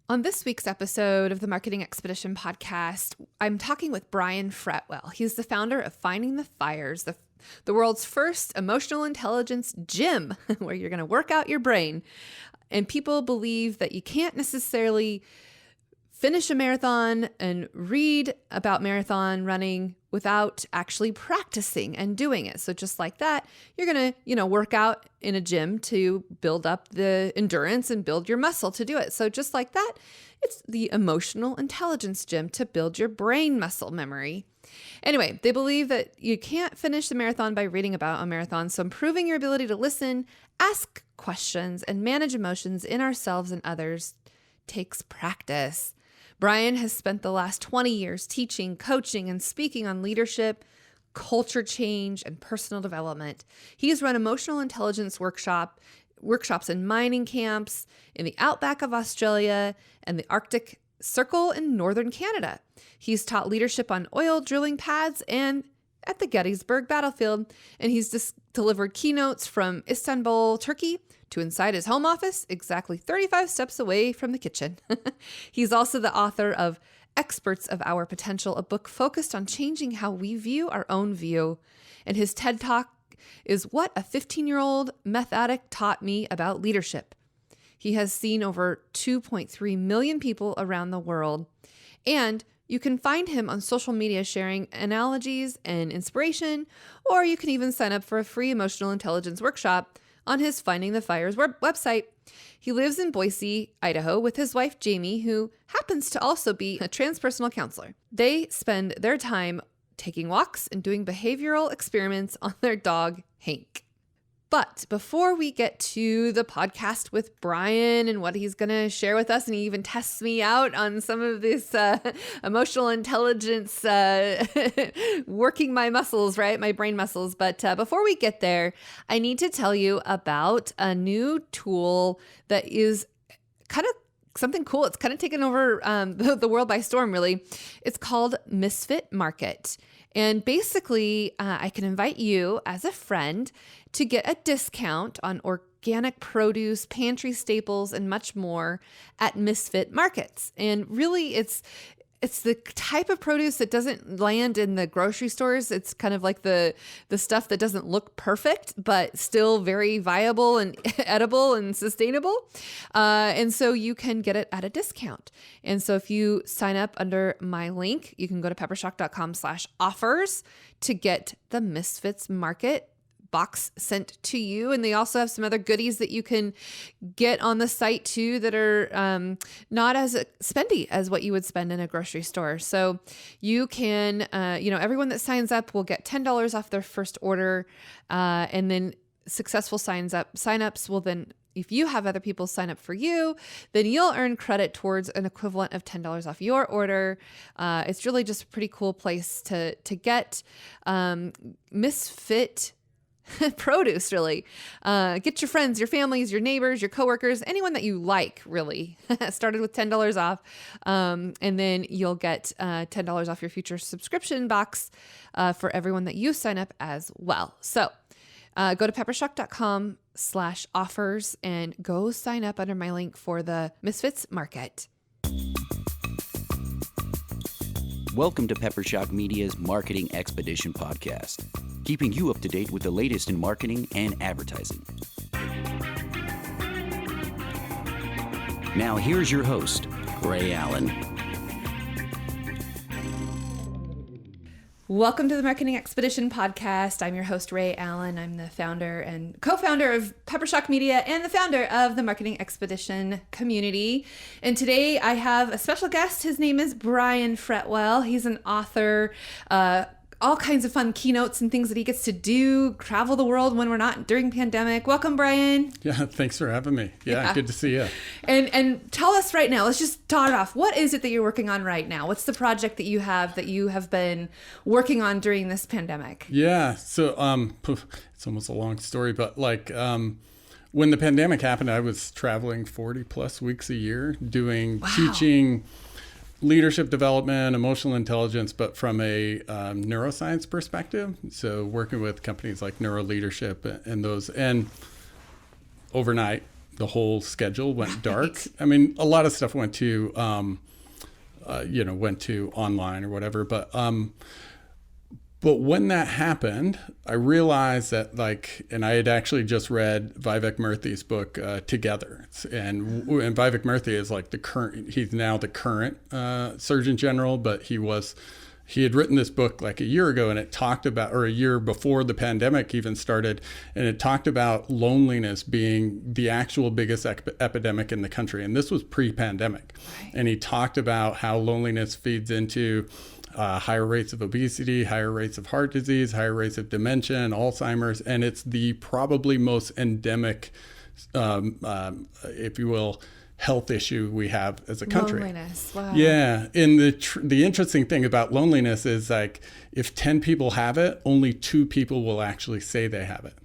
On this week's episode of the Marketing Expedition podcast, I'm talking with Brian Fretwell. He's the founder of Finding the Fires, the world's first emotional intelligence gym where you're going to work out your brain. And people believe that you can't necessarily finish a marathon and read about marathon running without actually practicing and doing it. So just like that, you're going to, work out in a gym to build up the endurance and build your muscle to do it. So just like that, it's the emotional intelligence gym to build your brain muscle memory. Anyway, they believe that you can't finish the marathon by reading about a marathon. So improving your ability to listen, ask questions, and manage emotions in ourselves and others takes practice. Brian has spent the last 20 years teaching, coaching, and speaking on leadership, culture change, and personal development. He has run emotional intelligence workshops in mining camps in the outback of Australia and the Arctic Circle in northern Canada. He's taught leadership on oil drilling pads and at the Gettysburg battlefield, and he's delivered keynotes from Istanbul, Turkey, to inside his home office, exactly 35 steps away from the kitchen. He's also the author of Experts of Our Potential, a book focused on changing how we view our own view. And his TED Talk is What a 15-Year-Old Meth Addict Taught Me About Leadership. He has seen over 2.3 million people around the world. And you can find him on social media sharing analogies and inspiration, or you can even sign up for a free emotional intelligence workshop on his Finding the Fires website. He lives in Boise, Idaho, with his wife, Jamie, who happens to also be a transpersonal counselor. They spend their time taking walks and doing behavioral experiments on their dog, Hank. But before we get to the podcast with Brian and what he's going to share with us, and he even tests me out on some of this emotional intelligence, working my muscles, right? My brain muscles. But before we get there, I need to tell you about a new tool that is kind of something cool. It's kind of taken over the world by storm, really. It's called Misfit Market. And basically, I can invite you as a friend to get a discount on organic produce, pantry staples, and much more at Misfit Markets. And really, it's the type of produce that doesn't land in the grocery stores. It's kind of like the stuff that doesn't look perfect, but still very viable and edible and sustainable. And so you can get it at a discount. And so if you sign up under my link, you can go to peppershock.com/offers to get the Misfits Market box sent to you. And they also have some other goodies that you can get on the site too that are not as spendy as what you would spend in a grocery store. So you can, everyone that signs up will get $10 off their first order. And then successful signups will then, if you have other people sign up for you, then you'll earn credit towards an equivalent of $10 off your order. It's really just a pretty cool place to get Misfit produce, really. Get your friends, your families, your neighbors, your coworkers, anyone that you like, really. Started with $10 off. And then you'll get $10 off your future subscription box for everyone that you sign up as well. So go to peppershock.com/offers and go sign up under my link for the Misfits Market. Welcome to Peppershock Media's Marketing Expedition podcast, keeping you up to date with the latest in marketing and advertising. Now here's your host, Rhea Allen. Welcome to the Marketing Expedition podcast. I'm your host, Rhea Allen. I'm the founder and co-founder of Peppershock Media and the founder of the Marketing Expedition community. And today I have a special guest. His name is Brian Fretwell. He's an author, all kinds of fun keynotes and things that he gets to do, travel the world when we're not during pandemic. Welcome, Brian. Yeah, thanks for having me. Yeah. Good to see you. And tell us right now, let's just start off. What is it that you're working on right now? What's the project that you have been working on during this pandemic? Yeah, so it's almost a long story, but when the pandemic happened, I was traveling 40 plus weeks a year doing teaching leadership development, emotional intelligence, but from a neuroscience perspective. So working with companies like Neuro Leadership and those. And overnight, the whole schedule went dark. I mean, a lot of stuff went to online or whatever, but when that happened, I realized that and I had actually just read Vivek Murthy's book, Together. And Vivek Murthy is he's now the current Surgeon General, but he had written this book like a year ago, and it talked about, or a year before the pandemic even started, and it talked about loneliness being the actual biggest epidemic in the country. And this was pre-pandemic. Right. And he talked about how loneliness feeds into higher rates of obesity, higher rates of heart disease, higher rates of dementia and Alzheimer's. And it's the probably most endemic, if you will, health issue we have as a country. Loneliness. Wow. Yeah. And the interesting thing about loneliness is if 10 people have it, only 2 people will actually say they have it.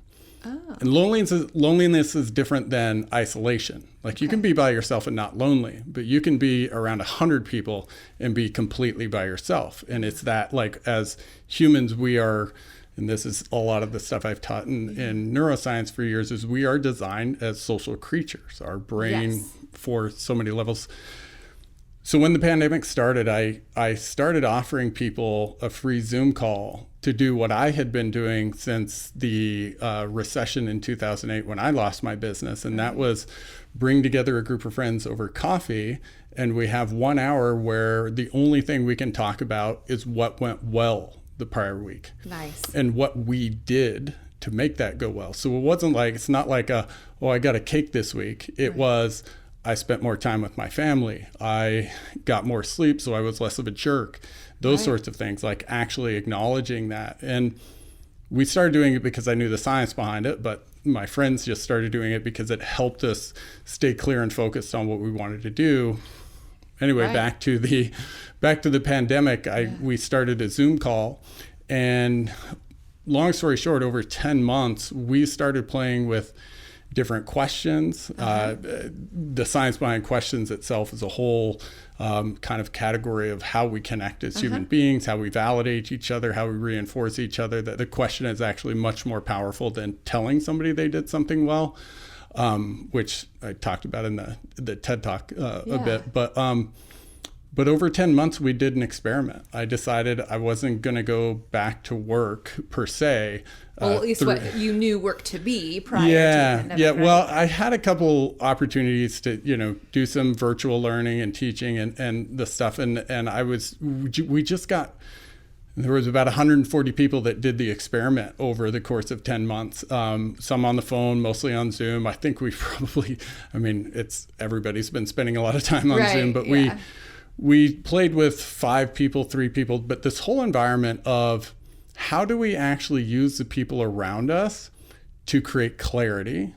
Oh. And loneliness is different than isolation. You can be by yourself and not lonely, but you can be around 100 people and be completely by yourself. And it's that as humans, we are, and this is a lot of the stuff I've taught in neuroscience for years, is we are designed as social creatures. Our brain, for so many levels. So when the pandemic started, I started offering people a free Zoom call to do what I had been doing since the recession in 2008 when I lost my business. And that was bring together a group of friends over coffee. And we have 1 hour where the only thing we can talk about is what went well the prior week. Nice. And what we did to make that go well. So it wasn't it's not I got a cake this week. It was, I spent more time with my family. I got more sleep, so I was less of a jerk. Those sorts of things, actually acknowledging that. And we started doing it because I knew the science behind it, but my friends just started doing it because it helped us stay clear and focused on what we wanted to do. Anyway, back to the pandemic, we started a Zoom call, and long story short, over 10 months, we started playing with different questions. The science behind questions itself is a whole kind of category of how we connect as human beings, how we validate each other, how we reinforce each other. That the question is actually much more powerful than telling somebody they did something well, which I talked about in the TED Talk a bit. But over 10 months, we did an experiment. I decided I wasn't going to go back to work per se. Well, at least what you knew work to be prior to the pandemic. Yeah. Well, I had a couple opportunities to, do some virtual learning and teaching and the stuff. And there was about 140 people that did the experiment over the course of 10 months. Some on the phone, mostly on Zoom. I think everybody's been spending a lot of time on Zoom, but we played with 5 people, 3 people, but this whole environment of how do we actually use the people around us to create clarity,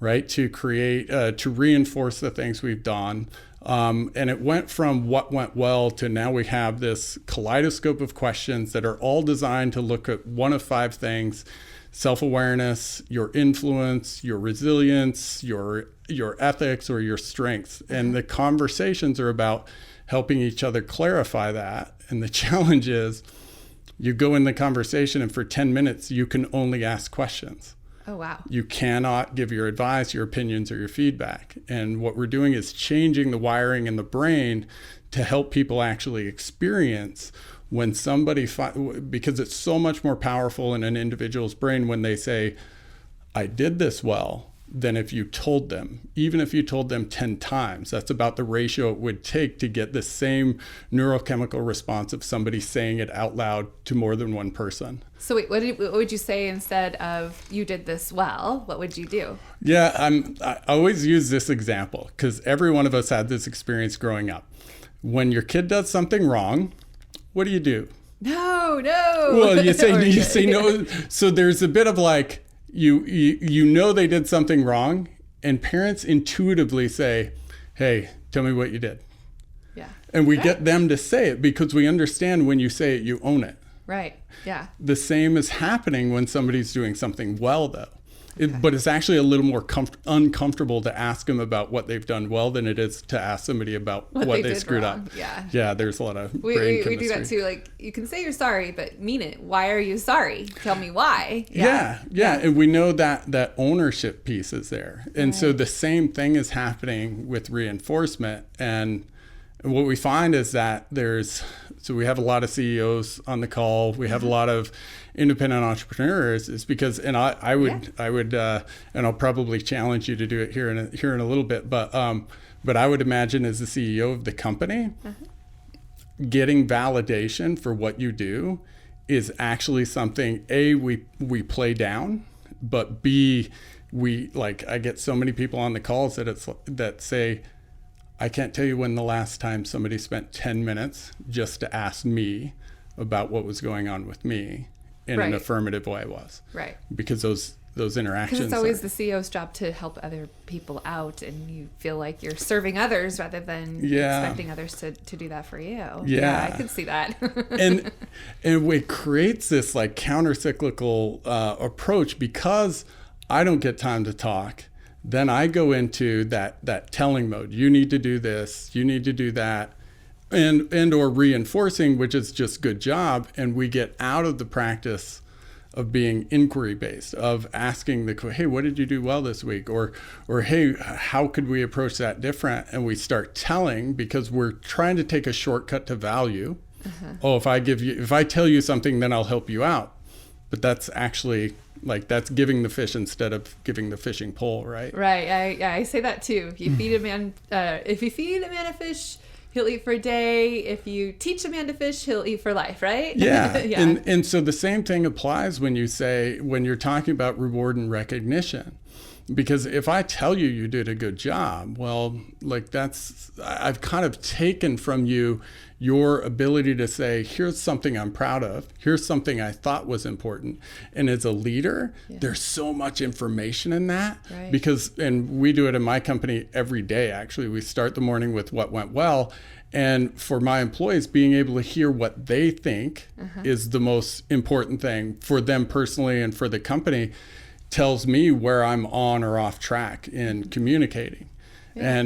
right? To create, to reinforce the things we've done. And it went from what went well to now we have this kaleidoscope of questions that are all designed to look at one of 5 things: self-awareness, your influence, your resilience, your ethics, or your strengths. And the conversations are about helping each other clarify that. And the challenge is you go in the conversation and for 10 minutes, you can only ask questions. Oh, wow. You cannot give your advice, your opinions, or your feedback. And what we're doing is changing the wiring in the brain to help people actually experience when somebody, because it's so much more powerful in an individual's brain when they say, I did this well, than if you told them. Even if you told them 10 times, that's about the ratio it would take to get the same neurochemical response of somebody saying it out loud to more than one person. So wait, what would you say instead of you did this well? What would you do? Yeah, I always use this example because every one of us had this experience growing up. When your kid does something wrong, what do? No. Well, you say no. So there's a bit of you know they did something wrong, and parents intuitively say, hey, tell me what you did. Yeah. And we get them to say it because we understand when you say it, you own it. Right. Yeah. The same is happening when somebody's doing something well, though. But it's actually a little more uncomfortable to ask them about what they've done well than it is to ask somebody about what they screwed wrong. up. Yeah, there's a lot of we chemistry. do that too. Like, you can say you're sorry, but mean it. Why are you sorry? Tell me why. Yeah. And we know that ownership piece is there. And so the same thing is happening with reinforcement. And what we find is that so we have a lot of CEOs on the call. We have a lot of independent entrepreneurs. Is because, and I would, and I'll probably challenge you to do it here in a little bit. But I would imagine as the CEO of the company, getting validation for what you do is actually something we play down, but B, I get so many people on the calls that say, I can't tell you when the last time somebody spent 10 minutes just to ask me about what was going on with me in an affirmative way was. Right. Because those interactions. Because it's always the CEO's job to help other people out, and you feel like you're serving others rather than expecting others to do that for you. Yeah, I could see that. and it creates this like counter-cyclical approach because I don't get time to talk. Then I go into that telling mode. You need to do this. You need to do that. And or reinforcing, which is just good job. And we get out of the practice of being inquiry based, of asking hey, what did you do well this week? Or hey, how could we approach that different? And we start telling because we're trying to take a shortcut to value. Oh, if I tell you something, then I'll help you out. But that's actually that's giving the fish instead of giving the fishing pole, right? Right. I say that too. If you feed a man a fish, he'll eat for a day. If you teach a man to fish, he'll eat for life, right? Yeah. And so the same thing applies when you're talking about reward and recognition. Because if I tell you did a good job, well, I've kind of taken from you your ability to say, here's something I'm proud of. Here's something I thought was important. And as a leader, there's so much information in that. Right. And we do it in my company every day, actually. We start the morning with what went well. And for my employees, being able to hear what they think is the most important thing for them personally and for the company tells me where I'm on or off track in communicating. Yeah.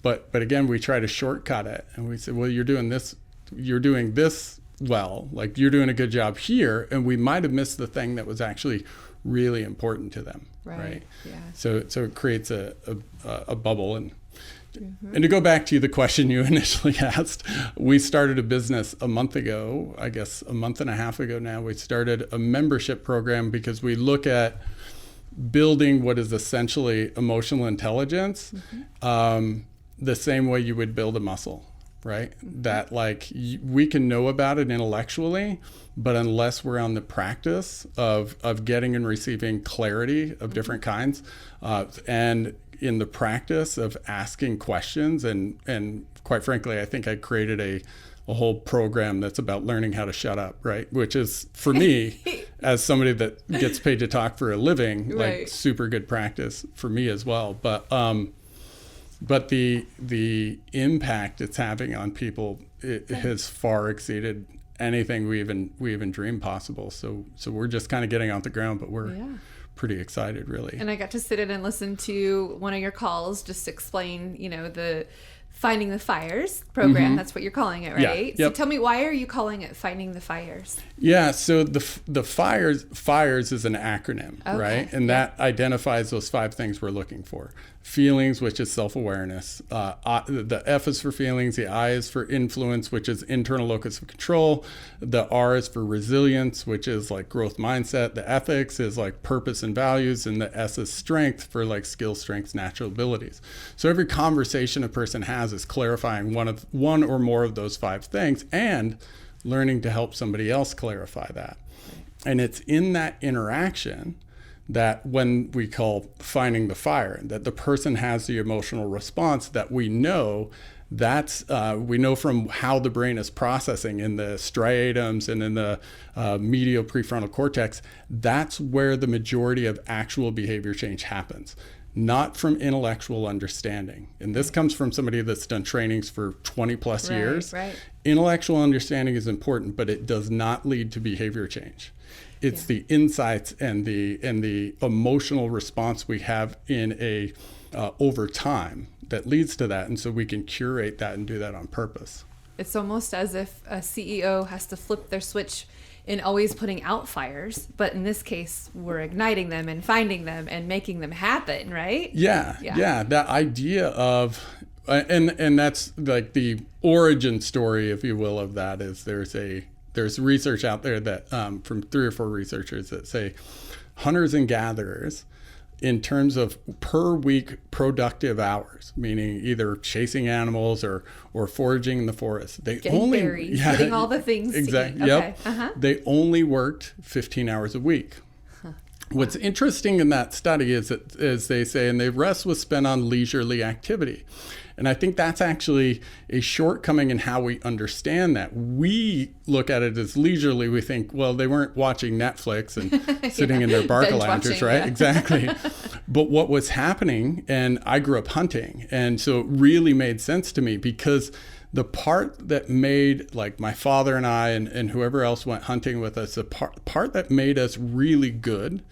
But again, we try to shortcut it, and we say, well, you're doing this well, you're doing a good job here, and we might have missed the thing that was actually really important to them. Right. Yeah. So it creates a bubble. And to go back to the question you initially asked, we started a business a month ago, I guess a month and a half ago now. We started a membership program because we look at building what is essentially emotional intelligence the same way you would build a muscle, right? That we can know about it intellectually, but unless we're on the practice of getting and receiving clarity of different kinds, and in the practice of asking questions, and quite frankly, I think I created a whole program that's about learning how to shut up, right? Which is, for me, as somebody that gets paid to talk for a living, super good practice for me as well. But the impact it's having on people, it has far exceeded anything we even dreamed possible. So we're just kind of getting off the ground, but we're pretty excited, really. And I got to sit in and listen to one of your calls, just explain, the Finding the Fires program. That's what you're calling it, right? Yeah. So tell me, why are you calling it Finding the Fires? Yeah, so the fires is an acronym, right? And that identifies those 5 things we're looking for. Feelings, which is self-awareness. The F is for feelings. The I is for influence, which is internal locus of control. The R is for resilience, which is growth mindset. The ethics is purpose and values. And the S is strength for skills, strengths, natural abilities. So every conversation a person has is clarifying one or more of those 5 things and learning to help somebody else clarify that. And it's in that interaction that when we call finding the fire, that the person has the emotional response that we know we know from how the brain is processing in the striatums and in the medial prefrontal cortex. That's where the majority of actual behavior change happens, not from intellectual understanding. And this comes from somebody that's done trainings for 20 plus years. Right. Intellectual understanding is important, but it does not lead to behavior change. It's the insights and the emotional response we have in a over time that leads to that. And so we can curate that and do that on purpose. It's almost as if a CEO has to flip their switch in always putting out fires, but in this case, we're igniting them and finding them and making them happen, right? Yeah. That idea of, and that's like the origin story, if you will, of that is there's research out there that from 3 or 4 researchers that say hunters and gatherers, in terms of per week productive hours, meaning either chasing animals or foraging in the forest, getting all the things. Exactly. Okay. Yep. They only worked 15 hours a week. What's interesting in that study is that, as they say, and the rest was spent on leisurely activity. And I think that's actually a shortcoming in how we understand that. We look at it as leisurely. We think, well, they weren't watching Netflix and sitting in their barca loungers, right? Yeah. Exactly. But what was happening, and I grew up hunting, and so it really made sense to me, because the part that made, like, my father and I and whoever else went hunting with us, the part that made us really good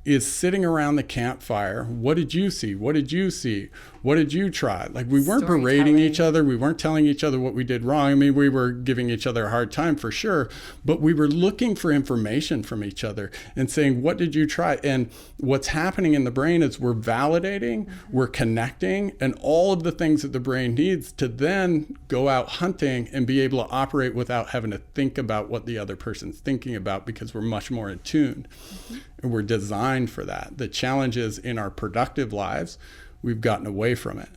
is sitting around the campfire. What did you see? What did you see? What did you try? Like, we weren't berating each other. We weren't telling each other what we did wrong. I mean, we were giving each other a hard time for sure, but we were looking for information from each other and saying, what did you try? And what's happening in the brain is we're validating, we're connecting, and all of the things that the brain needs to then go out hunting and be able to operate without having to think about what the other person's thinking about, because we're much more attuned. And we're designed for that. The challenge is, in our productive lives, we've gotten away from it.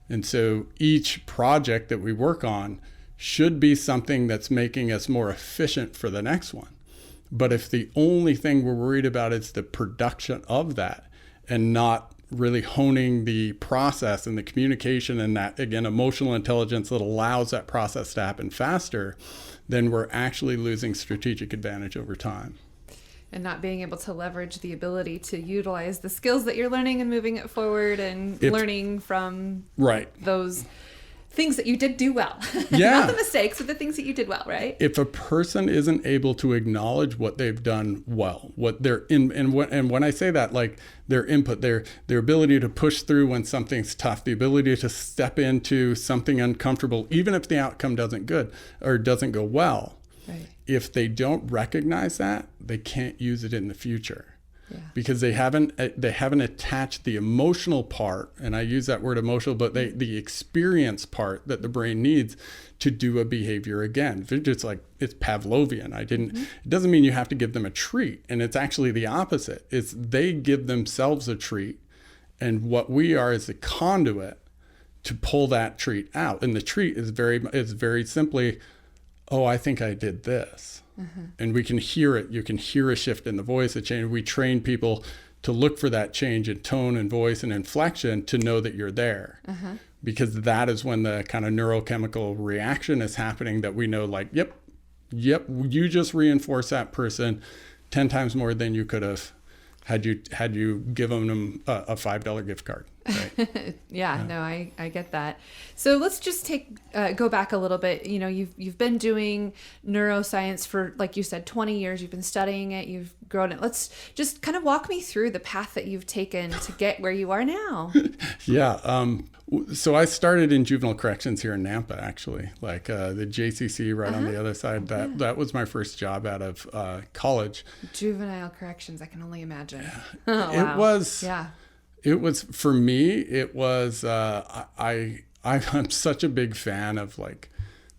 And so each project that we work on should be something that's making us more efficient for the next one. But if the only thing we're worried about is the production of that, and not really honing the process and the communication and that, again, emotional intelligence that allows that process to happen faster, then we're actually losing strategic advantage over time. And not being able to leverage the ability to utilize the skills that you're learning and moving it forward, and learning from those things that you did do well. Yeah. Not the mistakes, but the things that you did well, right? If a person isn't able to acknowledge what they've done well, what they're in, and when I say that, like, their input, their ability to push through when something's tough, the ability to step into something uncomfortable, even if the outcome doesn't go well. Right. If they don't recognize that, they can't use it in the future. Yeah. Because they haven't attached the emotional part, and I use that word emotional, but the experience part that the brain needs to do a behavior again. It's like, it's Pavlovian. It doesn't mean you have to give them a treat, and it's actually the opposite. It's they give themselves a treat, and what we are is the conduit to pull that treat out. And the treat is very simply, oh, I think I did this. And we can hear it. You can hear a shift in the voice, a change. We train people to look for that change in tone and voice and inflection to know that you're there. Because that is when the kind of neurochemical reaction is happening that we know, like, yep, you just reinforce that person 10 times more than you could have had you given them a $5 gift card. Right? No, I get that. So let's just go back a little bit. You know, you've been doing neuroscience for, like you said, 20 years. You've been studying it. You've grown it. Let's just kind of walk me through the path that you've taken to get where you are now. So I started in juvenile corrections here in Nampa, actually, like the JCC right on the other side. That was my first job out of college. Juvenile corrections, I can only imagine. It was, for me, it was, I'm such a big fan of, like,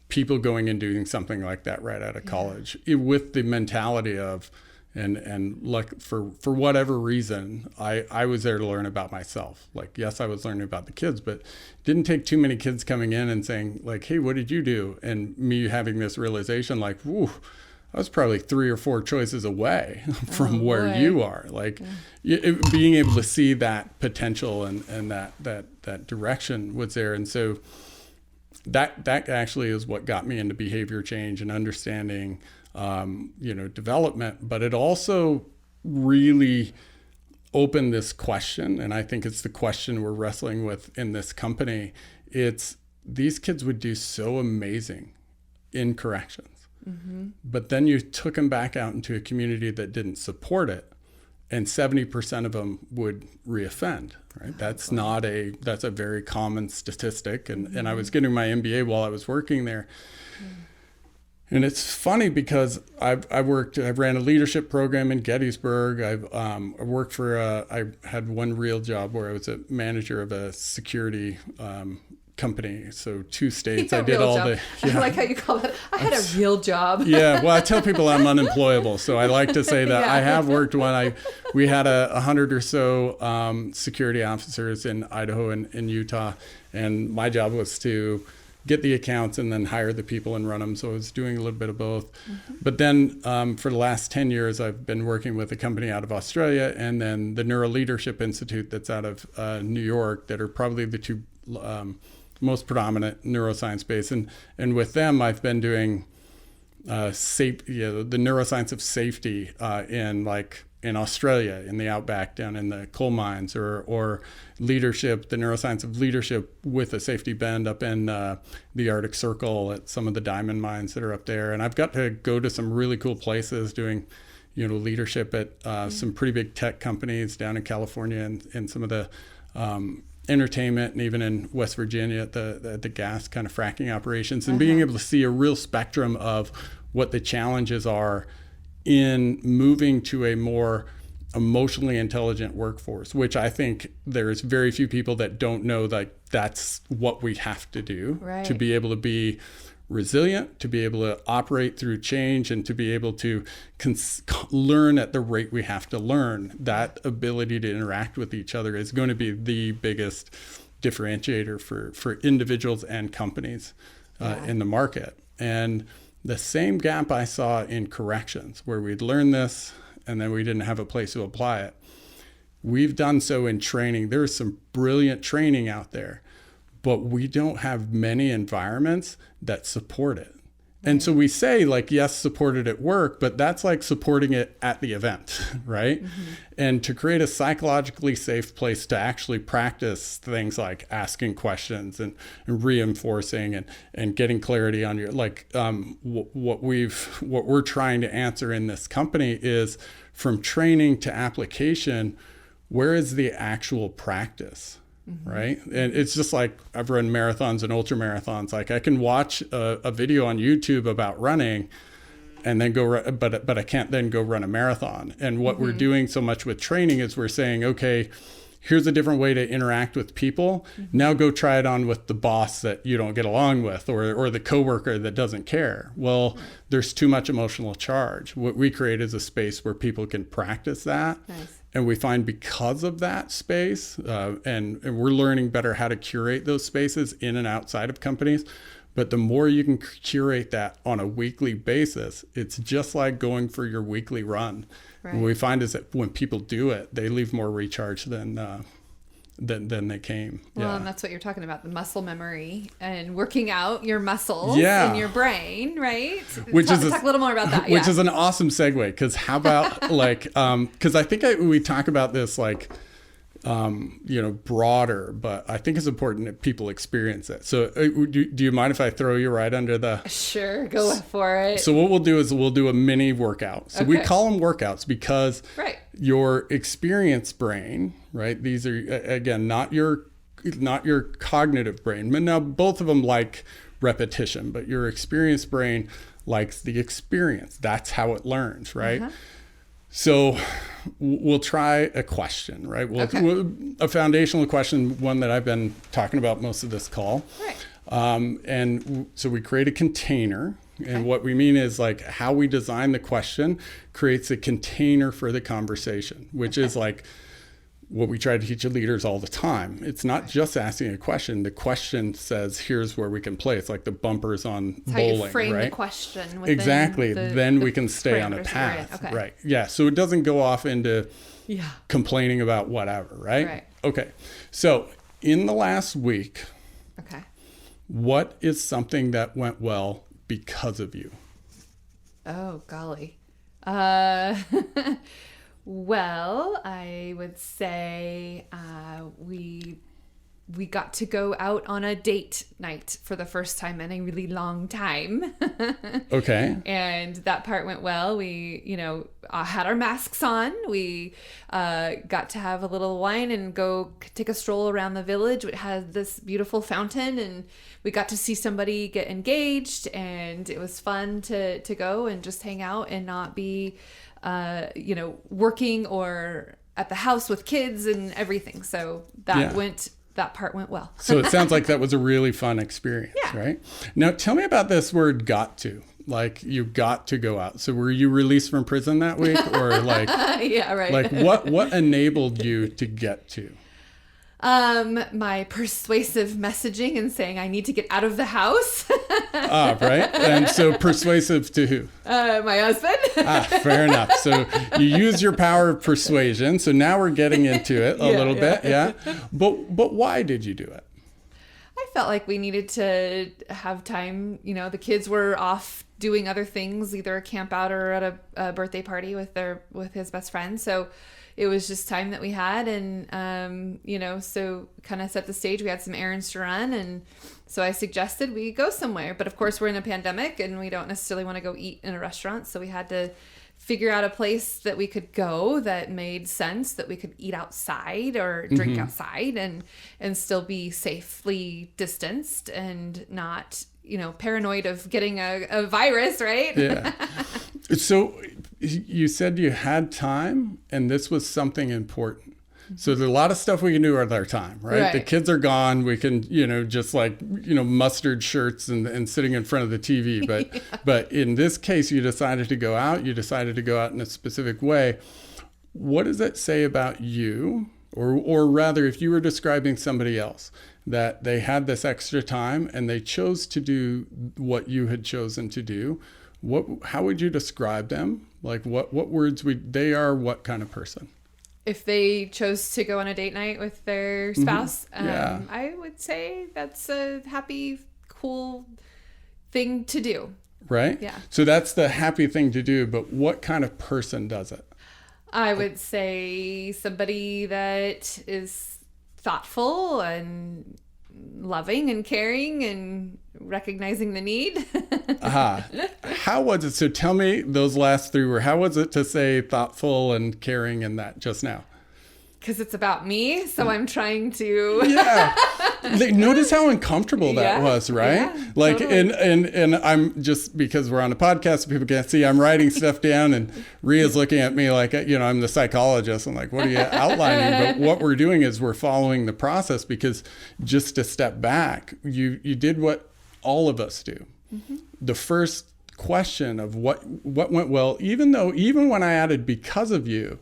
people going and doing something like that right out of college with the mentality of, and like, for whatever reason, I was there to learn about myself. Like, yes, I was learning about the kids, but it didn't take too many kids coming in and saying, like, hey, what did you do? And me having this realization, like, whew, I was probably 3 or 4 choices away from where you are. Like, being able to see that potential and that direction was there. And so that actually is what got me into behavior change and understanding, development. But it also really opened this question, and I think it's the question we're wrestling with in this company. It's, these kids would do so amazing in corrections. but then you took them back out into a community that didn't support it, and 70% of them would reoffend, right? That's a very common statistic. And I was getting my MBA while I was working there. And it's funny because I ran a leadership program in Gettysburg. I had one real job where I was a manager of a security company. So 2 states. I did all job. I like how you call it. I had a real job. Yeah. Well, I tell people I'm unemployable. So I like to say that I have worked one. We had 100 or so security officers in Idaho and in Utah. And my job was to get the accounts and then hire the people and run them. So I was doing a little bit of both. But then for the last 10 years, I've been working with a company out of Australia and then the Neuro Leadership Institute that's out of New York, that are probably the 2 most predominant neuroscience based. And with them, I've been doing the neuroscience of safety in Australia, in the outback, down in the coal mines, or leadership, the neuroscience of leadership with a safety bend up in the Arctic Circle at some of the diamond mines that are up there. And I've got to go to some really cool places doing, leadership at some pretty big tech companies down in California and some of the entertainment, and even in West Virginia at the gas kind of fracking operations, and being able to see a real spectrum of what the challenges are in moving to a more emotionally intelligent workforce, which I think there's very few people that don't know that that's what we have to do to be able to be resilient, to be able to operate through change, and to be able to learn at the rate we have to learn. That ability to interact with each other is going to be the biggest differentiator for individuals and companies in the market. And the same gap I saw in corrections, where we'd learn this and then we didn't have a place to apply it. We've done so in training. There's some brilliant training out there, but we don't have many environments that support it. And so we say, yes, support it at work, but that's like supporting it at the event, right? And to create a psychologically safe place to actually practice things like asking questions and reinforcing and getting clarity on your, what we're trying to answer in this company is, from training to application, where is the actual practice? Right. And it's just like, I've run marathons and ultra marathons. Like, I can watch a video on YouTube about running and then but I can't then go run a marathon. And what we're doing so much with training is we're saying, okay, here's a different way to interact with people. Now go try it on with the boss that you don't get along with, or the coworker that doesn't care. Well, there's too much emotional charge. What we create is a space where people can practice that. Nice. And we find, because of that space, and we're learning better how to curate those spaces in and outside of companies. But the more you can curate that on a weekly basis, it's just like going for your weekly run. Right. What we find is that when people do it, they leave more recharged than they came. Well, and that's what you're talking about, the muscle memory and working out your muscles in your brain, right? Talk a little more about that. Which is an awesome segue, because how about because I think we talk about this broader, but I think it's important that people experience it. So do you mind if I throw you right under the... Sure, go for it. So what we'll do is we'll do a mini workout. So we call them workouts because your experience brain, right? These are, again, not your cognitive brain. But now both of them like repetition, but your experience brain likes the experience. That's how it learns, right? So we'll try a question, right? A foundational question, one that I've been talking about most of this call. Right. And so we create a container. And what we mean is, how we design the question creates a container for the conversation, which is what we try to teach leaders all the time. It's not just asking a question. The question says, here's where we can play. It's like the bumpers on it's bowling, how you frame right? the question. Exactly. Then we can stay on a path. Right. Yeah. So it doesn't go off into complaining about whatever, right? Okay. So in the last week, what is something that went well because of you? Oh, golly. Well, I would say we we got to go out on a date night for the first time in a really long time. Okay. And that part went well. We, had our masks on. We got to have a little wine and go take a stroll around the village. It had this beautiful fountain, and we got to see somebody get engaged, and it was fun to go and just hang out and not be, working or at the house with kids and everything. So that part went well. So it sounds like that was a really fun experience, right? Now, tell me about this word "got to." Like, you got to go out. So were you released from prison that week, or like, yeah, right. Like what enabled you to get to? My persuasive messaging and saying I need to get out of the house. Right. And so persuasive to who? My husband. Fair enough. So you use your power of persuasion. So now we're getting into it a little bit. Yeah. But why did you do it? I felt like we needed to have time. The kids were off doing other things, either a camp out or at a birthday party with his best friend. So it was just time that we had, and so kind of set the stage. We had some errands to run, and so I suggested we go somewhere. But of course, we're in a pandemic, and we don't necessarily want to go eat in a restaurant. So we had to figure out a place that we could go that made sense, that we could eat outside or drink outside, and still be safely distanced and not, paranoid of getting a virus, right? Yeah. So you said you had time, and this was something important. So there's a lot of stuff we can do with our time, right? The kids are gone. We can, just like, mustard shirts and sitting in front of the TV. But but in this case, you decided to go out. You decided to go out in a specific way. What does that say about you? Or rather, if you were describing somebody else, that they had this extra time and they chose to do what you had chosen to do, how would you describe them? Like, what words they are, what kind of person? If they chose to go on a date night with their spouse, I would say that's a happy, cool thing to do. Right? Yeah. So that's the happy thing to do, but what kind of person does it? I would say somebody that is thoughtful and loving and caring and recognizing the need. How was it? So tell me those last three were, how was it to say thoughtful and caring and that just now? Because it's about me, so I'm trying to. Yeah. Notice how uncomfortable that was, right? Yeah, like, totally. and I'm just, because we're on a podcast, so people can't see, I'm writing stuff down, and Rhea's looking at me like, I'm the psychologist. I'm like, what are you outlining? But what we're doing is we're following the process, because just to step back, you did what all of us do. Mm-hmm. The first question of what went well, even when I added because of you,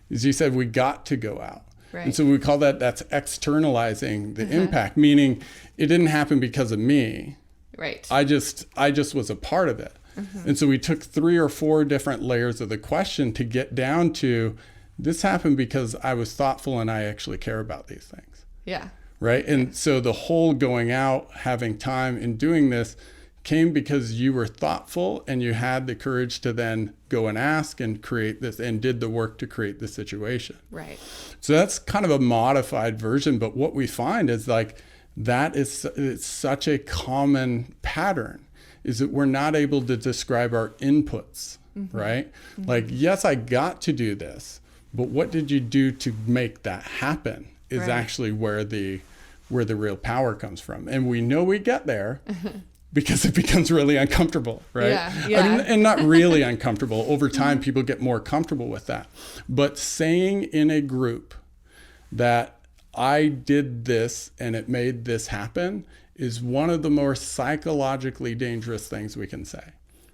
is you said we got to go out. Right. And so we call that's externalizing the impact, meaning it didn't happen because of me. Right. I just was a part of it. Mm-hmm. And so we took 3 or 4 different layers of the question to get down to, this happened because I was thoughtful and I actually care about these things. Yeah. Right. And so the whole going out, having time and doing this came because you were thoughtful and you had the courage to then go and ask and create this and did the work to create the situation. Right. So that's kind of a modified version. But what we find is it's such a common pattern, is that we're not able to describe our inputs, right? Mm-hmm. Like, yes, I got to do this, but what did you do to make that happen is actually where the real power comes from. And we know we get there because it becomes really uncomfortable, right? Yeah. I mean, and not really uncomfortable. Over time, people get more comfortable with that. But saying in a group that I did this and it made this happen is one of the more psychologically dangerous things we can say.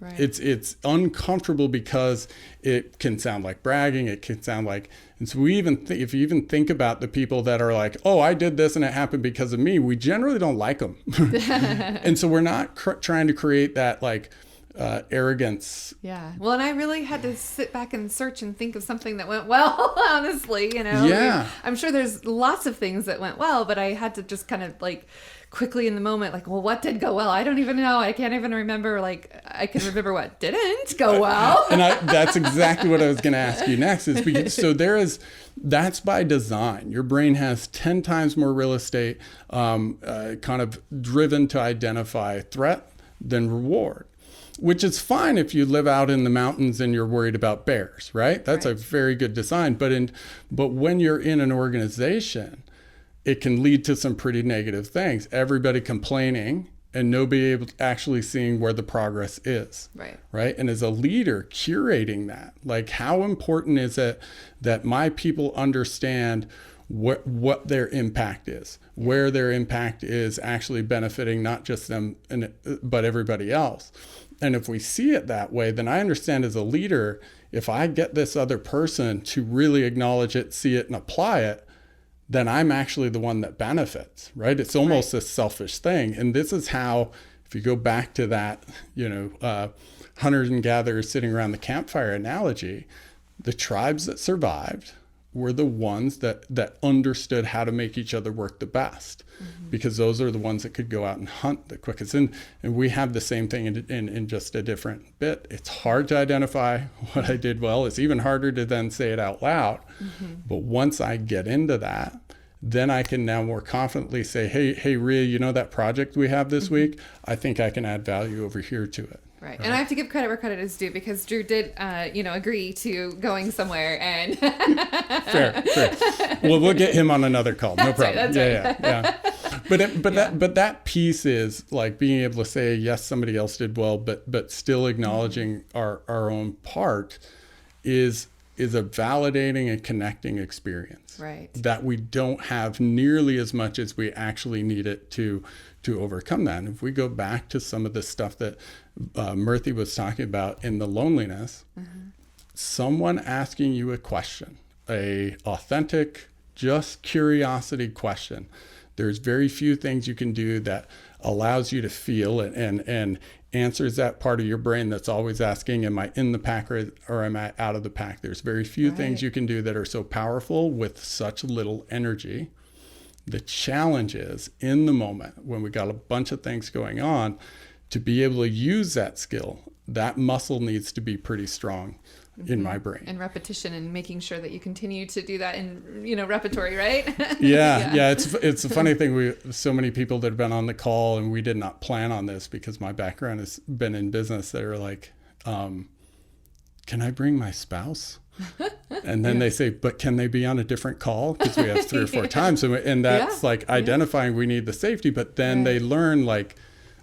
Right. It's uncomfortable because it can sound like bragging. It can sound like, and so if you even think about the people that are like, oh, I did this and it happened because of me, we generally don't like them. And so we're not trying to create that like arrogance. Yeah. Well, and I really had to sit back and search and think of something that went well, honestly, Yeah. I'm sure there's lots of things that went well, but I had to just kind of like quickly in the moment, like, well, what did go well? I don't even know. I can't even remember. Like, I can remember what didn't go well. And that's exactly what I was going to ask you next. Is because, so that's by design. Your brain has 10 times more real estate kind of driven to identify threat than reward, which is fine if you live out in the mountains and you're worried about bears, right? That's a very good design. But when you're in an organization, it can lead to some pretty negative things. Everybody complaining and nobody actually seeing where the progress is. Right. And as a leader, curating that, like, how important is it that my people understand what their impact is, where their impact is actually benefiting not just them, but everybody else. And if we see it that way, then I understand as a leader, if I get this other person to really acknowledge it, see it, and apply it, then I'm actually the one that benefits, right? It's almost a selfish thing. And this is how, if you go back to that, hunters and gatherers sitting around the campfire analogy, the tribes that survived were the ones that understood how to make each other work the best, because those are the ones that could go out and hunt the quickest. And we have the same thing in just a different bit. It's hard to identify what I did well. It's even harder to then say it out loud. But once I get into that, then I can now more confidently say, hey, Rhea, you know that project we have this week? I think I can add value over here to it. Right. And I have to give credit where credit is due, because Drew did, agree to going somewhere and. Fair. Well, we'll get him on another call. No problem. Yeah. But that piece is like being able to say, yes, somebody else did well, but still acknowledging our own part is a validating and connecting experience. Right. That we don't have nearly as much as we actually need it to overcome that. And if we go back to some of the stuff that Murthy was talking about in the loneliness, someone asking you a question, a authentic, just curiosity question. There's very few things you can do that allows you to feel and answers that part of your brain that's always asking, am I in the pack or am I out of the pack? There's very few things you can do that are so powerful with such little energy. The challenge is, in the moment when we got a bunch of things going on, to be able to use that skill, that muscle needs to be pretty strong in my brain. And repetition, and making sure that you continue to do that in, repertory, right? Yeah. It's a funny thing. So many people that have been on the call, and we did not plan on this because my background has been in business, that are like, can I bring my spouse? And then they say, but can they be on a different call? Because we have 3 or 4 times. And that's like identifying we need the safety. But then they learn, like,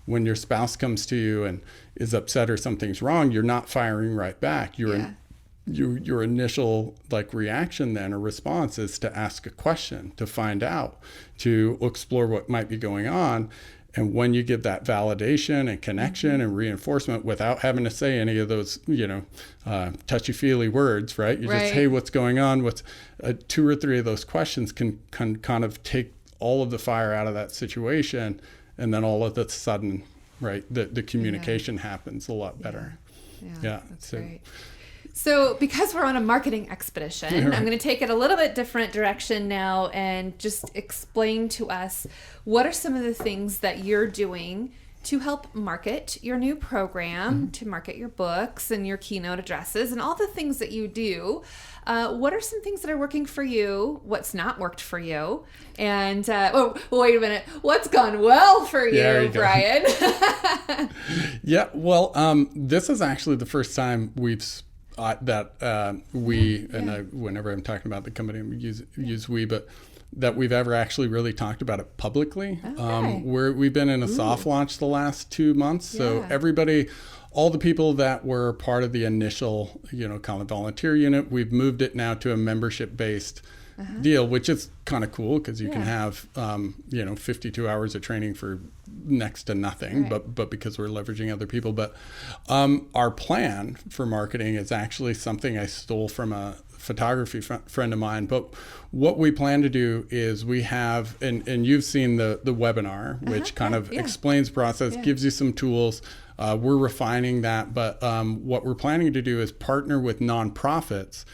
when your spouse comes to you and is upset or something's wrong, you're not firing right back. Your initial reaction then or response is to ask a question, to find out, to explore what might be going on. And when you give that validation and connection and reinforcement without having to say any of those, touchy-feely words, right? You just, hey, what's going on? What's 2 or 3 of those questions can kind of take all of the fire out of that situation. And then all of a sudden, right, the communication happens a lot better. Yeah. That's great. So because we're on a marketing expedition, I'm going to take it a little bit different direction now and just explain to us what are some of the things that you're doing to help market your new program, to market your books and your keynote addresses and all the things that you do. What are some things that are working for you? What's not worked for you? And, wait a minute. What's gone well for you, Brian? Yeah, well, this is actually the first time we've whenever I'm talking about the company, I use we, but that we've ever actually really talked about it publicly. Okay. We've been in a soft launch the last 2 months. So everybody, all the people that were part of the initial, kind of volunteer unit, we've moved it now to a membership-based deal, which is kind of cool because you can have, 52 hours of training for next to nothing, but because we're leveraging other people. But our plan for marketing is actually something I stole from a photography friend of mine. But what we plan to do is we have, and you've seen the webinar, which kind of explains process, gives you some tools. We're refining that, but what we're planning to do is partner with nonprofits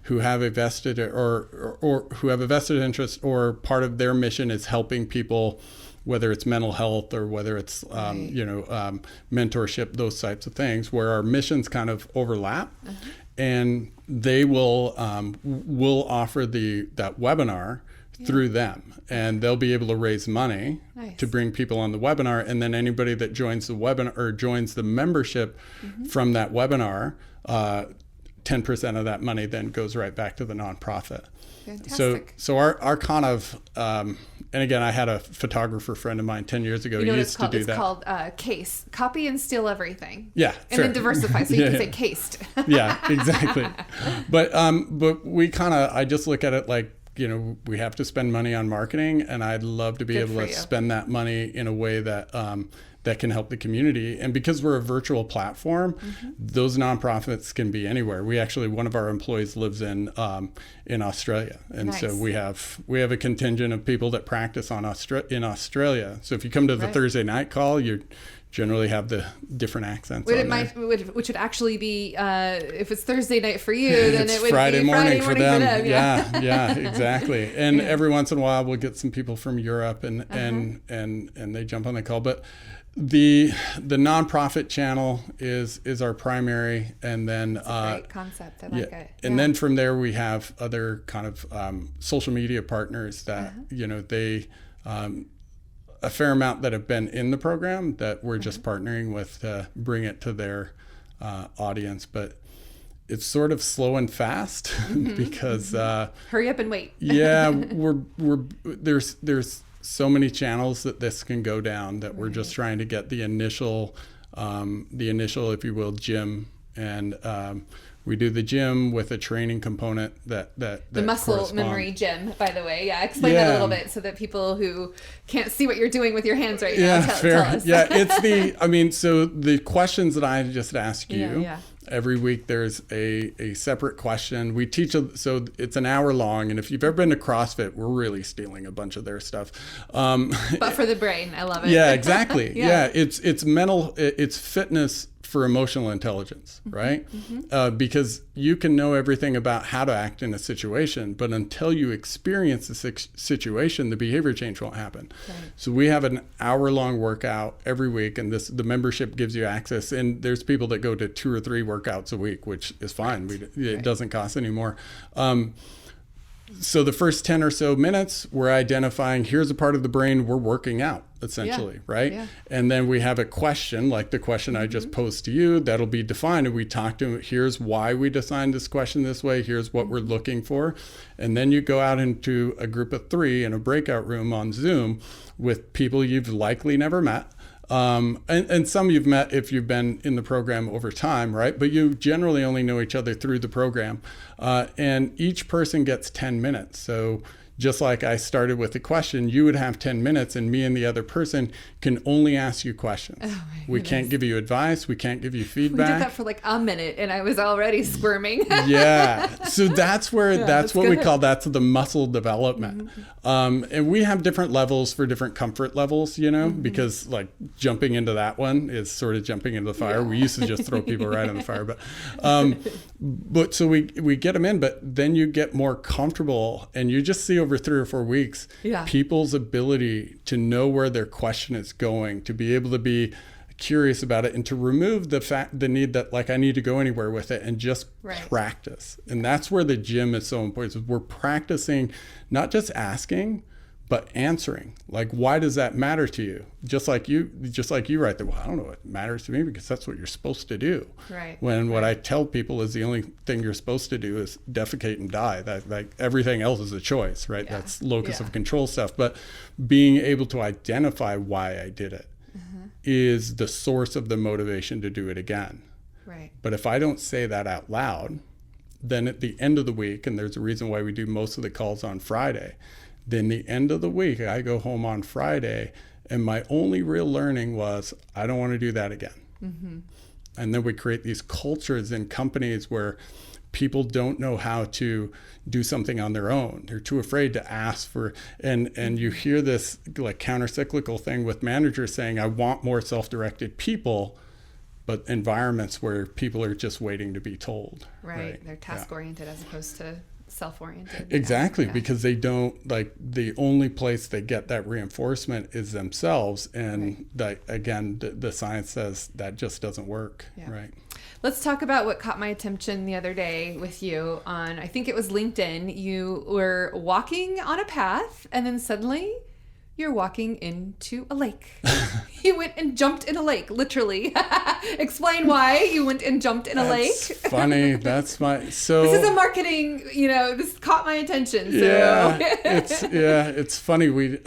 who have a vested or who have a vested interest, or part of their mission is helping people whether it's mental health or whether it's, mentorship, those types of things, where our missions kind of overlap. And they will offer that webinar through them, and they'll be able to raise money to bring people on the webinar. And then anybody that joins the webinar or joins the membership from that webinar, 10% of that money then goes right back to the nonprofit. Fantastic. So our kind of, and again, I had a photographer friend of mine 10 years ago who used to do that. It's called CASE, copy and steal everything. Yeah, and then diversify, so you can say cased. Yeah, exactly. But we I just look at it like, we have to spend money on marketing, and I'd love to be able to spend that money in a way that that can help the community. And because we're a virtual platform, those nonprofits can be anywhere. We actually, one of our employees lives in Australia, and so we have a contingent of people that practice in Australia. So if you come to the Thursday night call, you generally have the different accents. Which would actually be, if it's Thursday night for you, then it would Friday be morning Friday for them. Yeah, Exactly. And every once in a while, we'll get some people from Europe, and they jump on the call. But the nonprofit channel is our primary, and then that's a great concept. I like it. And then from there, we have other kind of social media partners that they. A fair amount that have been in the program that we're just partnering with to bring it to their audience. But it's sort of slow and fast because hurry up and wait. There's so many channels that this can go down that we're just trying to get the initial, if you will, gym. And we do the gym with a training component that the muscle memory gym, by the way. Yeah, explain that a little bit so that people who can't see what you're doing with your hands right now tell us. Yeah, it's so the questions that I just asked you. Every week there's a separate question. We teach, so it's an hour long, and if you've ever been to CrossFit, we're really stealing a bunch of their stuff. But for the brain, I love it. Yeah, exactly. It's mental, it's fitness for emotional intelligence, right? Because you can know everything about how to act in a situation, but until you experience the situation, the behavior change won't happen. Right. So we have an hour-long workout every week, and the membership gives you access. And there's people that go to 2 or 3 workouts a week, which is fine. It doesn't cost any more. So the first 10 or so minutes, we're identifying, here's a part of the brain we're working out, essentially, right? Yeah. And then we have a question, like the question I just posed to you, that'll be defined. And we talk to them, here's why we designed this question this way, here's what we're looking for. And then you go out into a group of 3 in a breakout room on Zoom with people you've likely never met. And some you've met if you've been in the program over time, right? But you generally only know each other through the program. And each person gets 10 minutes. So just like I started with the question, you would have 10 minutes, and me and the other person can only ask you questions. Oh, we can't give you advice. We can't give you feedback. We did that for like a minute, and I was already squirming. So that's where that's what we call, that's the muscle development. And we have different levels for different comfort levels, because like jumping into that one is sort of jumping into the fire. Yeah. We used to just throw people right in the fire, but so we get them in, but then you get more comfortable, and you just see over 3 or 4 weeks, people's ability to know where their question is going, to be able to be curious about it, and to remove the need that like I need to go anywhere with it, and just practice. And that's where the gym is so important. We're practicing not just asking, but answering. Like, why does that matter to you? Just like you right there. Well, I don't know what matters to me, because that's what you're supposed to do. Right. What I tell people is the only thing you're supposed to do is defecate and die. That like everything else is a choice, right? Yeah. That's locus of control stuff. But being able to identify why I did it is the source of the motivation to do it again. Right. But if I don't say that out loud, then at the end of the week, and there's a reason why we do most of the calls on Friday, then the end of the week, I go home on Friday, and my only real learning was, I don't want to do that again. And then we create these cultures in companies where people don't know how to do something on their own. They're too afraid to ask for, and you hear this like counter-cyclical thing with managers saying, I want more self-directed people, but environments where people are just waiting to be told. Right. They're task-oriented as opposed to self-oriented. Exactly, Yeah. because they don't, like, the only place they get that reinforcement is themselves. And again, the science says that just doesn't work. Yeah. Right. Let's talk about what caught my attention the other day with you on, I think it was LinkedIn. You were walking on a path and then suddenly you're walking into a lake. You went and jumped in a lake, literally. Explain why you went and jumped in a lake. Funny. This is a marketing, this caught my attention. So. Yeah, it's funny.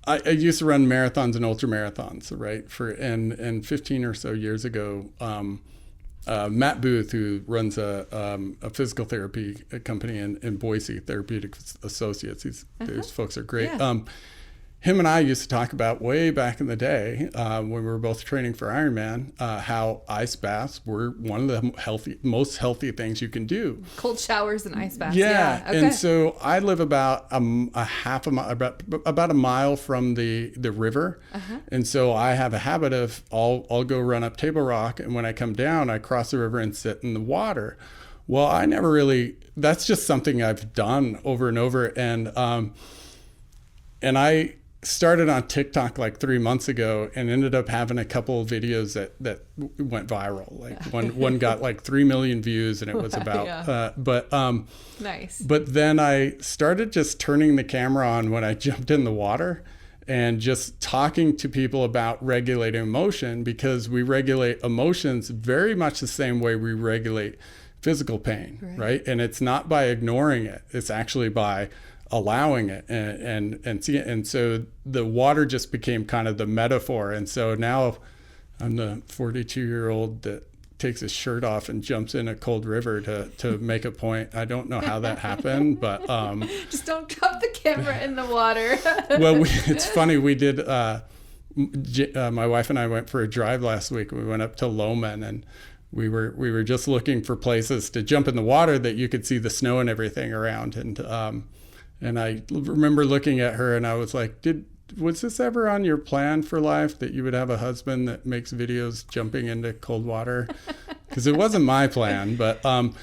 I used to run marathons and ultra marathons, right? And 15 or so years ago, Matt Booth, who runs a physical therapy company in Boise, Therapeutic Associates. These folks are great. Yeah. Him and I used to talk about way back in the day when we were both training for Ironman, how ice baths were one of the most healthy things you can do. Cold showers and ice baths. Yeah. Okay. And so I live about about a mile from the river. And so I have a habit of I'll go run up Table Rock, and when I come down, I cross the river and sit in the water. Well, that's just something I've done over and over. And I started on TikTok like 3 months ago and ended up having a couple of videos that went viral. Like one got like 3 million views, and it was about, nice. But then I started just turning the camera on when I jumped in the water and just talking to people about regulating emotion, because we regulate emotions very much the same way we regulate physical pain, right? And it's not by ignoring it. It's actually by allowing it and see it. And so the water just became kind of the metaphor. And so now I'm the 42-year-old that takes his shirt off and jumps in a cold river to make a point. I don't know how that happened, but just don't drop the camera in the water. Well, it's funny. We did. My wife and I went for a drive last week. We went up to Loman, and we were just looking for places to jump in the water that you could see the snow and everything around. And I remember looking at her, and I was like, was this ever on your plan for life, that you would have a husband that makes videos jumping into cold water? Because it wasn't my plan, but I'm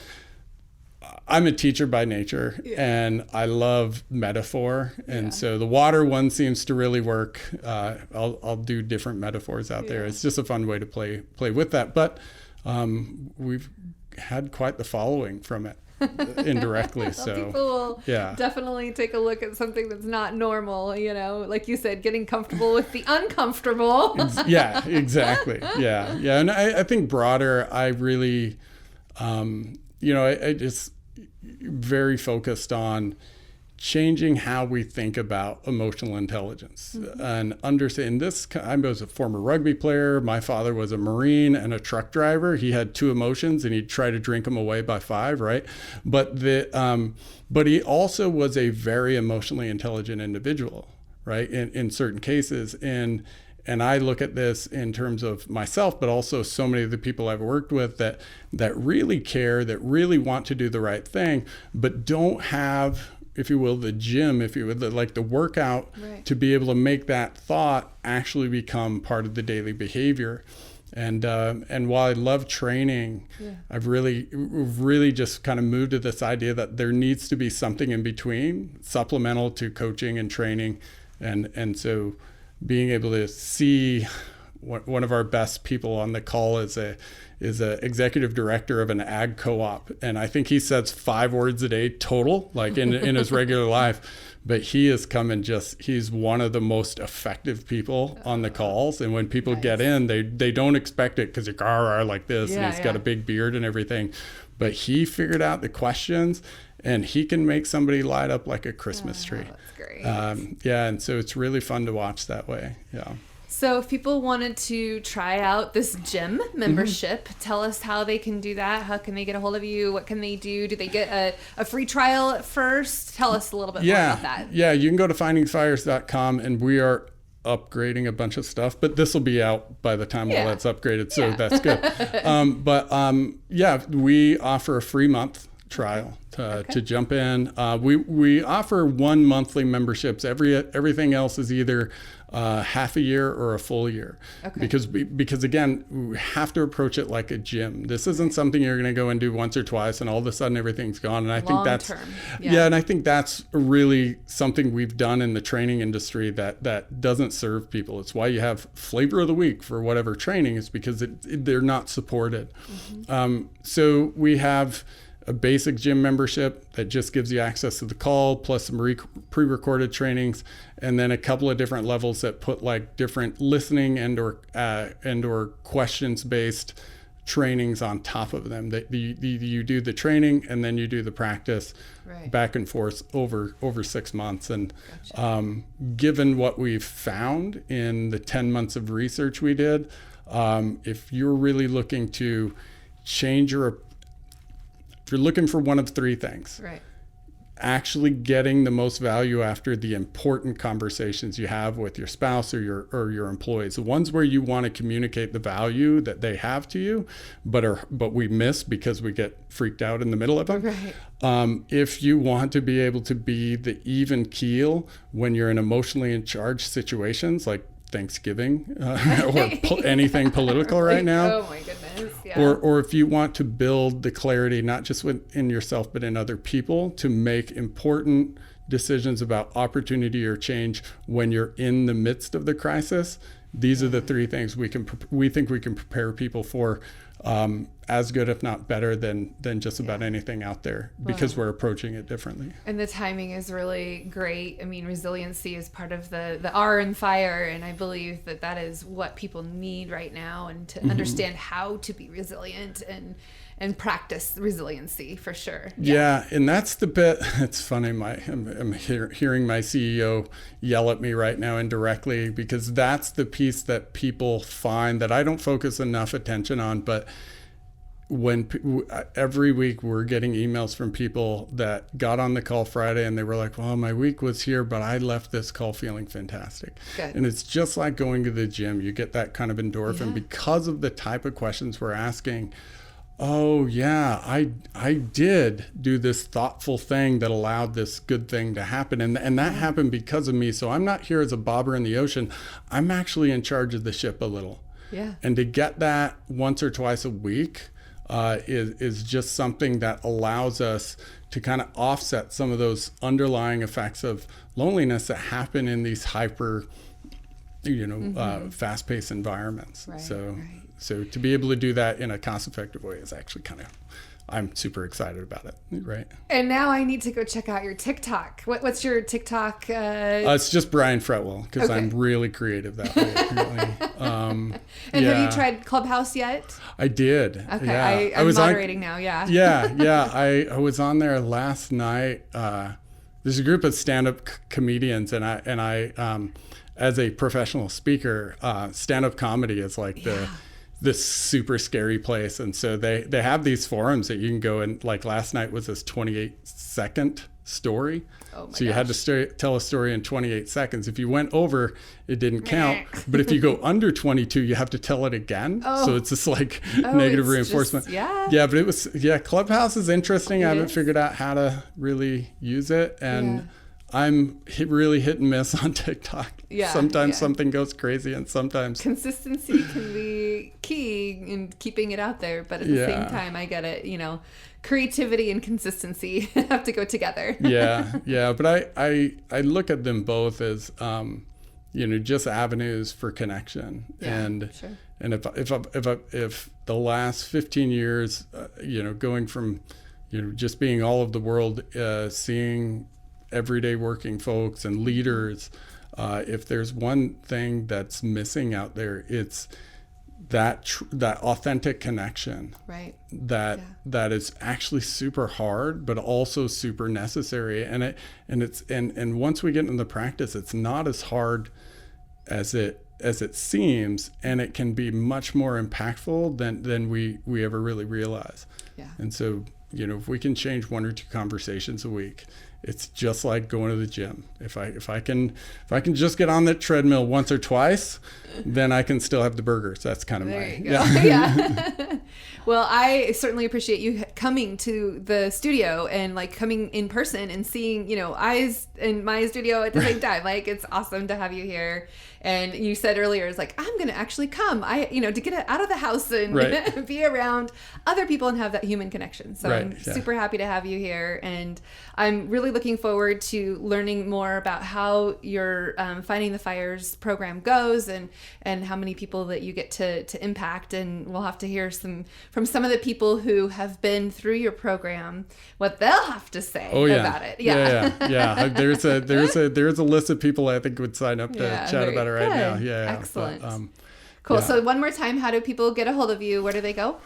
a teacher by nature, and I love metaphor. And so the water one seems to really work. I'll do different metaphors out there. It's just a fun way to play with that. But we've had quite the following from it. Indirectly. So people will definitely take a look at something that's not normal, like you said, getting comfortable with the uncomfortable. Yeah, exactly. Yeah. And I think broader, I really, I just very focused on changing how we think about emotional intelligence and understand this. I was a former rugby player. My father was a Marine and a truck driver. He had 2 emotions, and he'd try to drink them away by 5, right? But he also was a very emotionally intelligent individual, right? In certain cases. And I look at this in terms of myself, but also so many of the people I've worked with that really care, that really want to do the right thing, but don't have, if you will, the gym, if you would, like the workout to be able to make that thought actually become part of the daily behavior. And while I love training, I've really just kind of moved to this idea that there needs to be something in between, supplemental to coaching and training. And so being able to see one of our best people on the call is a executive director of an ag co-op, and I think he says 5 words a day total, like in his regular life. But he has come and he's one of the most effective people on the calls. And when people get in, they don't expect it, because you're like this, and he's got a big beard and everything. But he figured out the questions, and he can make somebody light up like a Christmas tree. That's great. And so it's really fun to watch that way. Yeah. So if people wanted to try out this gym membership, tell us how they can do that. How can they get a hold of you? What can they do? Do they get a free trial at first? Tell us a little bit more about that. Yeah, you can go to findingfires.com, and we are upgrading a bunch of stuff, but this will be out by the time all that's upgraded, so that's good. We offer a free month trial to jump in. We offer 1 monthly memberships. Everything else is either half a year or a full year. Okay. Because again, we have to approach it like a gym. This isn't something you're going to go and do once or twice and all of a sudden everything's gone. And I think that's long-term. and I think that's really something we've done in the training industry that doesn't serve people. It's why you have flavor of the week for whatever training, is because they're not supported. So we have a basic gym membership that just gives you access to the call, plus some pre-recorded trainings, and then a couple of different levels that put like different listening and or questions-based trainings on top of them. That you do the training and then you do the practice back and forth over 6 months. And given what we've found in the 10 months of research we did, if you're really looking to change if you're looking for one of three things, actually getting the most value after the important conversations you have with your spouse or your employees, the ones where you want to communicate the value that they have to you, but we miss because we get freaked out in the middle of them. If you want to be able to be the even keel when you're in emotionally charged situations like Thanksgiving or anything political right now. Oh my goodness. Yeah. Or if you want to build the clarity, not just within yourself, but in other people, to make important decisions about opportunity or change when you're in the midst of the crisis. These are the three things we think we can prepare people for as good, if not better, than just about anything out there, because we're approaching it differently. And the timing is really great. I mean, resiliency is part of the R in fire, and I believe that is what people need right now, and to understand how to be resilient and practice resiliency for sure. Yeah, and that's the bit. It's funny. I'm hearing my CEO yell at me right now indirectly, because that's the piece that people find that I don't focus enough attention on. But when every week we're getting emails from people that got on the call Friday and they were like, well, my week was here, but I left this call feeling fantastic. Good. And it's just like going to the gym. You get that kind of endorphin because of the type of questions we're asking. Oh yeah, I did do this thoughtful thing that allowed this good thing to happen, and that happened because of me. So I'm not here as a bobber in the ocean. I'm actually in charge of the ship a little. Yeah. And to get that once or twice a week is just something that allows us to kind of offset some of those underlying effects of loneliness that happen in these hyper, fast-paced environments. So to be able to do that in a cost-effective way is actually I'm super excited about it, right? And now I need to go check out your TikTok. What's your TikTok? It's just Brian Fretwell, because I'm really creative that way. Apparently. And have you tried Clubhouse yet? I did. Okay, yeah. I'm moderating now. Yeah. Yeah. I was on there last night. There's a group of stand-up comedians, and I as a professional speaker, stand-up comedy is like this super scary place. And so they have these forums that you can go, and like last night was this 28-second story. Oh my so you had to tell a story in 28 seconds. If you went over, it didn't count. But if you go under 22, you have to tell it again. So it's just like negative reinforcement. Yeah, but it was, Clubhouse is interesting. I haven't figured out how to really use it. And I'm really hit and miss on TikTok. Sometimes something goes crazy, and sometimes consistency can be key in keeping it out there. But at the same time, I get it. Creativity and consistency have to go together. But I look at them both as just avenues for connection. And if the last 15 years, going from just being all of the world, seeing everyday working folks and leaders, if there's one thing that's missing out there, it's that authentic connection, right? That is actually super hard, but also super necessary. And once we get into the practice, it's not as hard as it seems, and it can be much more impactful than we ever really realize. And so if we can change 1 or 2 conversations a week, it's just like going to the gym. If I can just get on that treadmill once or twice, then I can still have the burgers. That's kind of there my you go. Yeah. Well, I certainly appreciate you coming to the studio and like coming in person and seeing, eyes in my studio at the same time. Like, it's awesome to have you here. And you said earlier, it's like, I'm going to actually come, to get out of the house and right. be around other people and have that human connection. So right. I'm super happy to have you here. And I'm really looking forward to learning more about how your Fighting the Fires program goes and how many people that you get to impact. And we'll have to hear from some of the people who have been through your program, what they'll have to say about it. Yeah. There's a list of people I think would sign up to chat about it right now. Yeah. Excellent. But, cool. So one more time, how do people get a hold of you? Where do they go?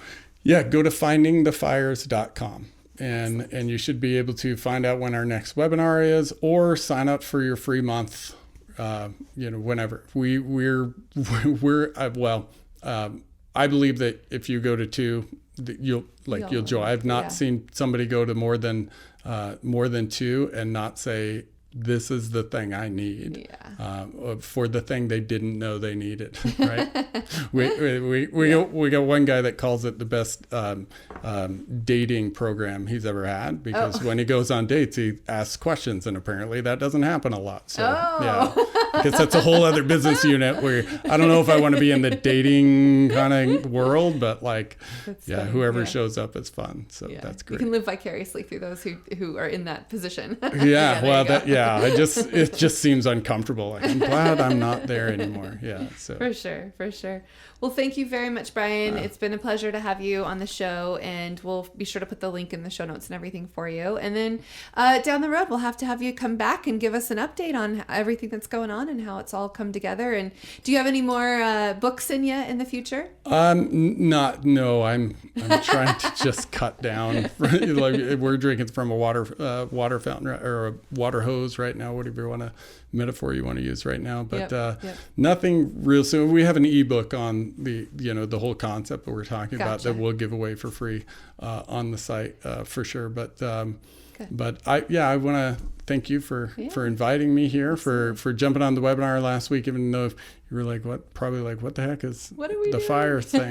Yeah, go to findingthefires.com. And you should be able to find out when our next webinar is, or sign up for your free month. Whenever I believe that if you go to 2, you'll enjoy. I've not seen somebody go to more than 2 and not say, this is the thing I need for the thing they didn't know they needed. Right? we got one guy that calls it the best dating program he's ever had, because when he goes on dates, he asks questions, and apparently that doesn't happen a lot. So because that's a whole other business unit where I don't know if I want to be in the dating kind of world, but whoever shows up is fun. So that's great. You can live vicariously through those who are in that position. It just seems uncomfortable. Like, I'm glad I'm not there anymore. Yeah. So For sure. Well, thank you very much, Brian. It's been a pleasure to have you on the show, and we'll be sure to put the link in the show notes and everything for you. And then down the road, we'll have to have you come back and give us an update on everything that's going on and how it's all come together. And do you have any more books in you in the future? No. I'm trying to just cut down. Like, we're drinking from a water fountain or a water hose right now, whatever metaphor you want to use right now, but nothing real soon. We have an ebook on the whole concept that we're talking about that we'll give away for free on the site for sure. But I want to thank you for inviting me here, for jumping on the webinar last week, even though you were like, what the heck is the fire thing?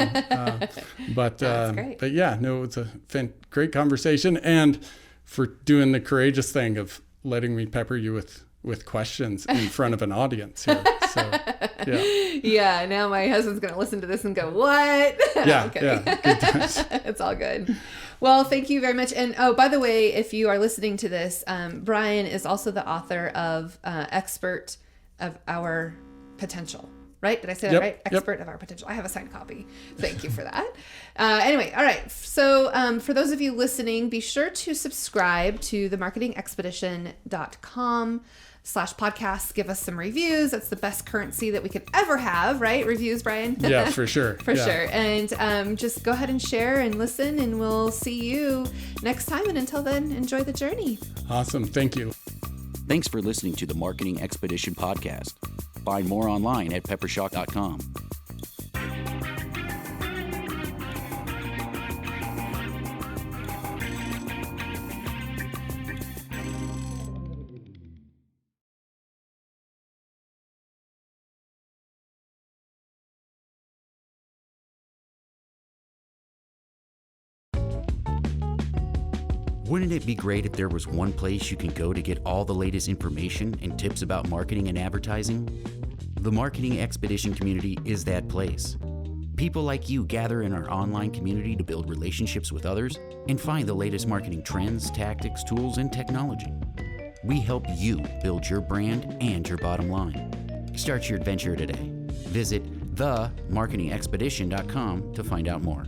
But it's a great conversation, and for doing the courageous thing of letting me pepper you with questions in front of an audience here. So, now my husband's going to listen to this and go, what? Yeah, good times. It's all good. Well, thank you very much. And by the way, if you are listening to this, Brian is also the author of Expert of Our Potential. Right? Did I say that right? Expert of Our Potential. I have a signed copy. Thank you for that. Anyway, all right. So for those of you listening, be sure to subscribe to themarketingexpedition.com/podcast. Give us some reviews. That's the best currency that we could ever have, right? Reviews, Brian? Yeah, for sure. For sure. And just go ahead and share and listen, and we'll see you next time. And until then, enjoy the journey. Awesome. Thank you. Thanks for listening to the Marketing Expedition podcast. Find more online at peppershock.com. Wouldn't it be great if there was one place you can go to get all the latest information and tips about marketing and advertising? The Marketing Expedition community is that place. People like you gather in our online community to build relationships with others and find the latest marketing trends, tactics, tools, and technology. We help you build your brand and your bottom line. Start your adventure today. Visit themarketingexpedition.com to find out more.